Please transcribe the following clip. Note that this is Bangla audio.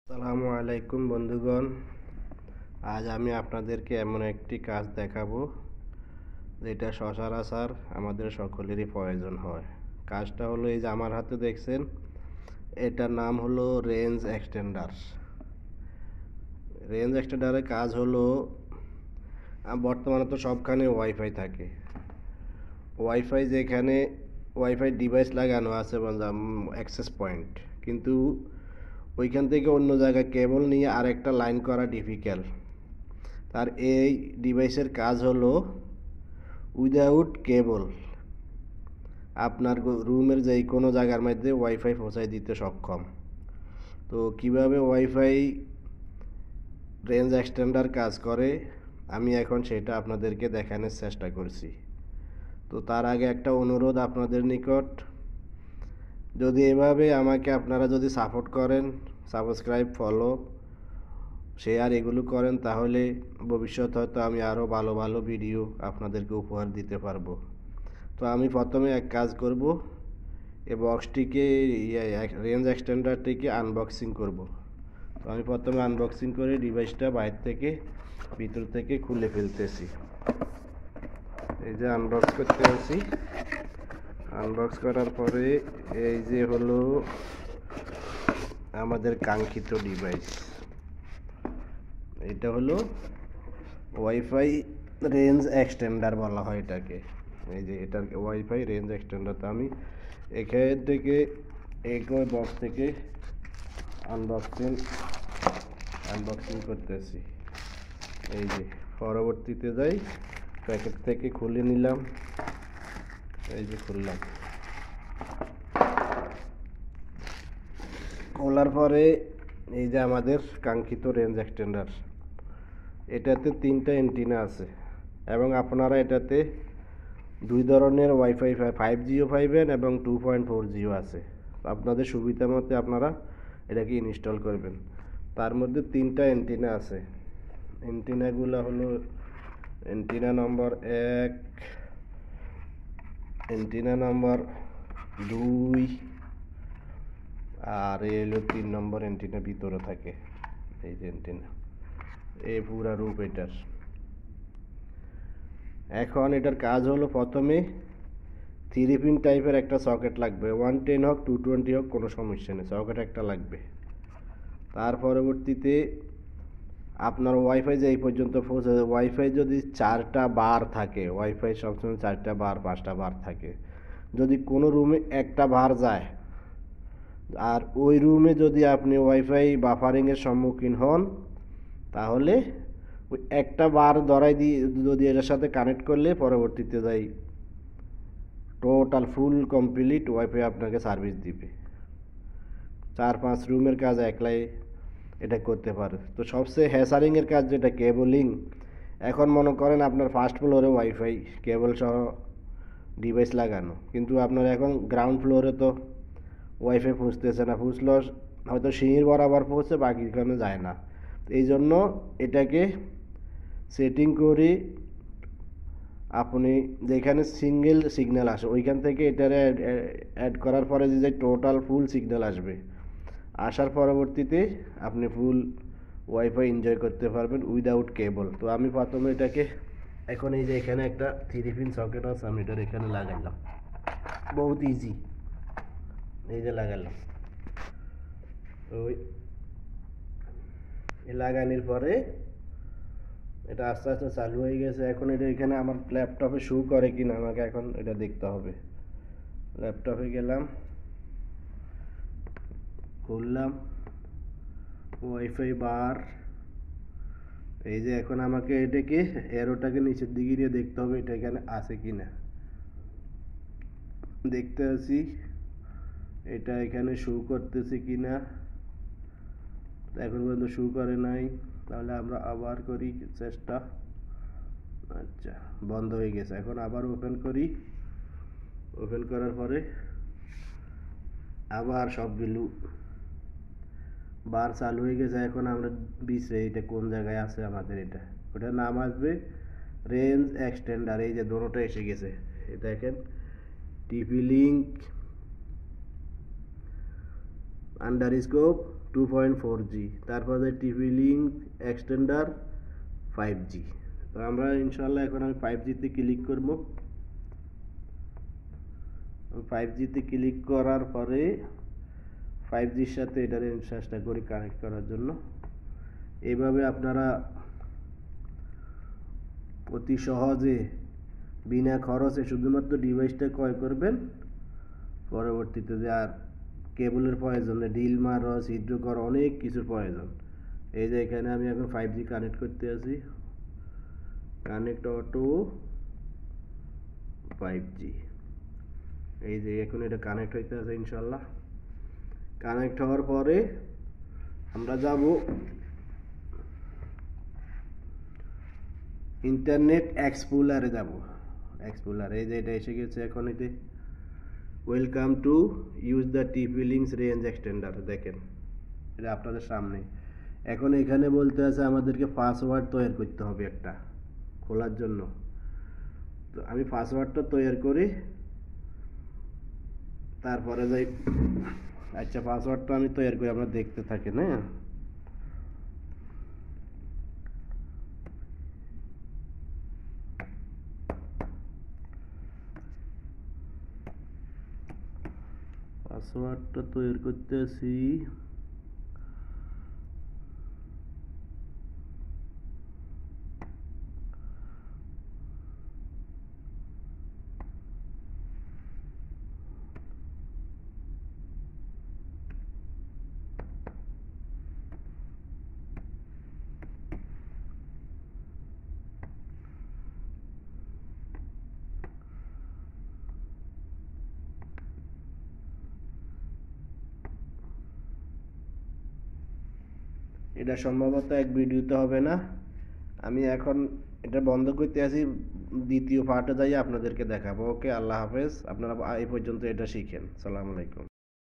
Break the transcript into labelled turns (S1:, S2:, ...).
S1: আসসালামু আলাইকুম বন্ধুগণ। আজ আমি আপনাদেরকে এমন একটি কাজ দেখাবো যেটা সচরাচর আমাদের সকলেরই প্রয়োজন হয়। কাজটা হলো এই যে আমার হাতে দেখছেন, এটার নাম হলো রেঞ্জ এক্সটেন্ডার। রেঞ্জ এক্সটেন্ডারের কাজ হলো, বর্তমানে তো সবখানে ওয়াইফাই থাকে। যেখানে ওয়াইফাই ডিভাইস লাগানো আছে অ্যাক্সেস পয়েন্ট, কিন্তু ওইখান থেকে অন্য জায়গায় কেবল নিয়ে আরেকটা লাইন করা ডিফিকাল্ট। তার এই ডিভাইসের কাজ হলো উইদাউট কেবল আপনার রুমের যে কোনো জায়গার মধ্যে ওয়াইফাই পৌঁছায় দিতে সক্ষম। তো কিভাবে ওয়াইফাই রেঞ্জ এক্সটেন্ডার কাজ করে আমি এখন সেটা আপনাদেরকে দেখানোর চেষ্টা করছি। তো তার আগে একটা অনুরোধ আপনাদের নিকট, যদি এভাবে আমাকে আপনারা যদি সাপোর্ট করেন, সাবস্ক্রাইব, ফলো, শেয়ার এগুলো করেন, তাহলে ভবিষ্যৎ হয়তো আমি আরও ভালো ভালো ভিডিও আপনাদেরকে উপহার দিতে পারবো। তো আমি প্রথমে এক কাজ করব, এই বক্সটিকে রেঞ্জ এক্সটেন্ডারটিকে আনবক্সিং করব। তো আমি প্রথমে আনবক্সিং করে ডিভাইসটা বাইরে থেকে ভিতর থেকে খুলে ফেলতেছি। এই যে আনবক্স করতে আসি। আনবক্স করার পরে এই যে হলো আমাদের কাঙ্ক্ষিত ডিভাইস। এটা হলো ওয়াইফাই রেঞ্জ এক্সটেন্ডার বলা হয় এটাকে। এই যে এটার ওয়াইফাই রেঞ্জ এক্সটেন্ডার। তো আমি এখান থেকে এই বক্স থেকে আনবক্সিং করতেছি। এই যে পরবর্তীতে যাই, প্যাকেট থেকে খুলে নিলাম। এই যে খুললাম। খোলার পরে এই যে আমাদের কাঙ্ক্ষিত রেঞ্জ এক্সটেন্ডার। এটাতে 3টা অ্যান্টেনা আছে এবং আপনারা এটাতে 2 ধরনের ওয়াইফাই 5Gও পাইবেন এবং 2.4Gও আছে। আপনাদের সুবিধা মতে আপনারা এটাকে ইনস্টল করবেন। তার মধ্যে 3টা অ্যান্টেনা আছে। অ্যান্টেনাগুলো হলো অ্যান্টেনা নম্বর 1, অ্যান্টেনা নম্বর 2 আর এই হলো 3 নম্বর অ্যান্টেনা ভিতরে থাকে। এই যে অ্যান্টেনা, এই পুরা রূপ এটার। এখন এটার কাজ হলো, প্রথমে 3 পিন টাইপের একটা সকেট লাগবে। 110 হোক 220 হোক কোনো সমস্যা নেই, সকেট একটা লাগবে। তার পরবর্তীতে আপনার ওয়াইফাই যে এই পর্যন্ত পৌঁছে, ওয়াইফাই যদি 4টা বার থাকে, ওয়াইফাই সবসময় 4টা বার 5টা বার থাকে। যদি কোনো রুমে একটা বার যায় আর ওই রুমে যদি আপনি ওয়াইফাই বাফারিংয়ের সম্মুখীন হন, তাহলে ওই একটা বার ধরাই দিয়ে যদি এটার সাথে কানেক্ট করলে পরবর্তীতে যাই টোটাল ফুল কমপ্লিট ওয়াইফাই আপনাকে সার্ভিস দিবে। 4-5 রুমের কাজ একলাই এটা করতে পারে। তো সবচেয়ে হ্যাসারিংয়ের কাজ যেটা কেবলিং। এখন মনে করেন আপনার ফার্স্ট ফ্লোরে ওয়াইফাই কেবল সহ ডিভাইস লাগানো, কিন্তু আপনার এখন গ্রাউন্ড ফ্লোরে তো ওয়াইফাই পৌঁছতেছে না, পৌঁছলেও হয়তো সিঁড়ির বরাবর পৌঁছে, বাকিখানে যায় না। এই জন্য এটাকে সেটিং করে আপনি যেখানে সিঙ্গেল সিগন্যাল আসে ওইখান থেকে এটারে অ্যাড করার পরে যে টোটাল ফুল সিগন্যাল আসবে, আসার পরবর্তীতে আপনি ফুল ওয়াইফাই এনজয় করতে পারবেন উইদাউট কেবল। তো আমি প্রথমে এটাকে এখন এই যে এখানে একটা 3 পিন সকেট আছে, আমি এটার এখানে লাগাইলাম। বহুত ইজি, এই যে লাগালাম। ওই লাগানোর পরে এটা আস্তে আস্তে চালু হয়ে গেছে। এখন এটা এখানে আমার ল্যাপটপে শো করে কিনা আমাকে এখন এটা দেখতে হবে। ল্যাপটপে গেলাম, খুললাম ওয়াইফাই বার। এই যে এখন আমাকে এটাকে এরোটাকে নিচের দিকে নিয়ে দেখতে হবে এটা এখানে আছে কিনা। দেখতে আছি এটা এখানে শো করতেছে কিনা। এখন পর্যন্ত শো করে নাই, তাহলে আমরা আবার করি চেষ্টা। আচ্ছা, বন্ধ হয়ে গেছে। এখন আবার ওপেন করি। ওপেন করার পরে আবার সবগুলো বার চালু হয়ে গেছে। এখন আমরা বিচরে এটা কোন জায়গায় আছে আমাদের, এটা ওটার নাম আসবে রেঞ্জ এক্সটেন্ডার। এই যে দুটোটা এসে গেছে, এটা দেখেন টিপি লিঙ্ক আন্ডারস্কোপ 2.4G, তারপরে টিভি লিঙ্ক এক্সটেন্ডার 5G। তো আমরা ইনশাল্লাহ এখন আমি 5Gতে ক্লিক করব। 5Gতে ক্লিক করার পরে 5Gর সাথে এটার চেষ্টা করি কানেক্ট করার জন্য। এইভাবে আপনারা অতি সহজে বিনা খরচে শুধুমাত্র ডিভাইসটা ক্রয় করবেন। পরবর্তীতে যে আর কেবলের প্রয়োজন নেই, ডিল মারো, ছিদ্র করো, অনেক কিছুর প্রয়োজন। এই যে এখানে আমি এখন 5G কানেক্ট করতে আছি, কানেক্ট অটো 5G। এই যে এখন এটা কানেক্ট হইতে আছে ইনশাল্লাহ। কানেক্ট হওয়ার পরে আমরা যাব ইন্টারনেট এক্সপ্লোরারে যাব। এক্সপ্লোরার, এই যে এটা এসে গেছে এখন। এতে ওয়েলকাম টু ইউজ দ্য টিপি লিঙ্কস রেঞ্জ এক্সটেন্ডার, দেখেন এটা আপনাদের সামনে। এখন এখানে বলতে আছে আমাদেরকে পাসওয়ার্ড তৈরি করতে হবে একটা খোলার জন্য। তো আমি পাসওয়ার্ডটা তৈরি করি, তারপরে যাই। আচ্ছা, পাসওয়ার্ডটা আমি তৈরি করি, আপনারা দেখতে থাকেন। হ্যাঁ, পাসওয়ার্ডটা তৈরি করতেছি। এটা সম্ভবত এক ভিডিওতে হবে না। আমি এখন এটা বন্ধ করতে আছি, দ্বিতীয় পার্টে যাই আপনাদেরকে দেখাবো। ওকে, আল্লাহ হাফেজ। আপনারা এই পর্যন্ত এটা শিখেন। সালাম আলাইকুম।